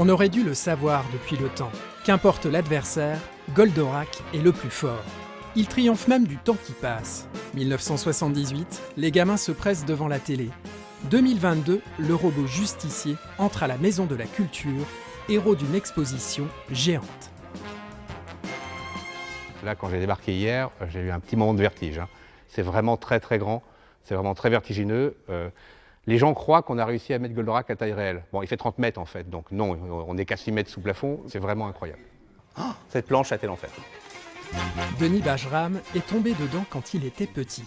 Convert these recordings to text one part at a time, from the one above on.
On aurait dû le savoir depuis le temps. Qu'importe l'adversaire, Goldorak est le plus fort. Il triomphe même du temps qui passe. 1978, les gamins se pressent devant la télé. 2022, le robot justicier entre à la Maison de la Culture, héros d'une exposition géante. Là, quand j'ai débarqué hier, j'ai eu un petit moment de vertige. C'est vraiment très très grand, c'est vraiment très vertigineux. Les gens croient qu'on a réussi à mettre Goldorak à taille réelle. Bon, il fait 30 mètres en fait, donc non, on n'est qu'à 6 mètres sous plafond, c'est vraiment incroyable. Oh, cette planche a été l'enfer. Denis Bajram est tombé dedans quand il était petit.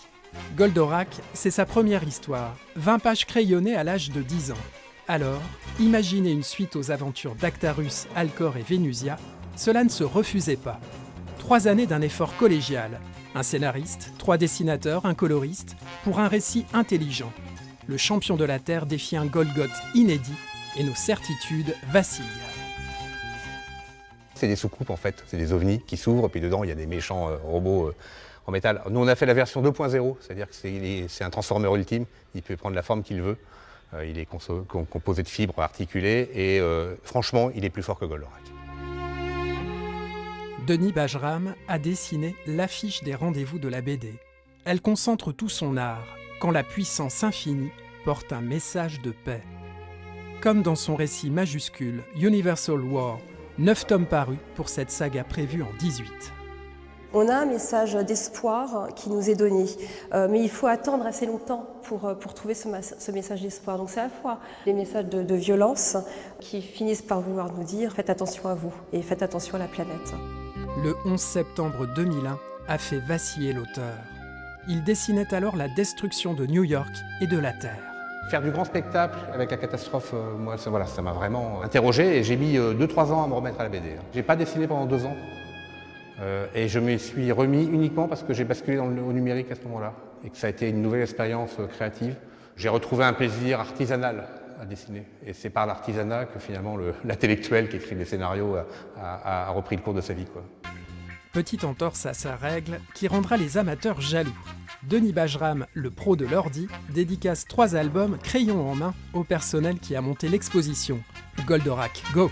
Goldorak, c'est sa première histoire, 20 pages crayonnées à l'âge de 10 ans. Alors, imaginez une suite aux aventures d'Actarus, Alcor et Vénusia, cela ne se refusait pas. 3 années d'un effort collégial, un scénariste, 3 dessinateurs, un coloriste, pour un récit intelligent. Le champion de la Terre défie un Golgoth inédit et nos certitudes vacillent. C'est des soucoupes en fait, c'est des ovnis qui s'ouvrent et puis dedans il y a des méchants robots en métal. Nous on a fait la version 2.0, c'est-à-dire que c'est un transformeur ultime, il peut prendre la forme qu'il veut. Il est composé de fibres articulées et franchement il est plus fort que Goldorak. Denis Bajram a dessiné l'affiche des rendez-vous de la BD. Elle concentre tout son art, quand la puissance infinie porte un message de paix. Comme dans son récit majuscule Universal War, 9 tomes parus pour cette saga prévue en 18. On a un message d'espoir qui nous est donné, mais il faut attendre assez longtemps pour trouver ce message d'espoir. Donc c'est à la fois des messages de violence qui finissent par vouloir nous dire « faites attention à vous et faites attention à la planète ». Le 11 septembre 2001 a fait vaciller l'auteur. Il dessinait alors la destruction de New York et de la Terre. Faire du grand spectacle avec la catastrophe, moi, ça m'a vraiment interrogé et j'ai mis 2-3 ans à me remettre à la BD. J'ai pas dessiné pendant 2 ans et je me suis remis uniquement parce que j'ai basculé au numérique à ce moment-là et que ça a été une nouvelle expérience créative. J'ai retrouvé un plaisir artisanal à dessiner et c'est par l'artisanat que finalement l'intellectuel qui écrit des scénarios a repris le cours de sa vie, quoi. Petite entorse à sa règle qui rendra les amateurs jaloux. Denis Bajram, le pro de l'ordi, dédicace 3 albums crayon en main au personnel qui a monté l'exposition. Goldorak, go!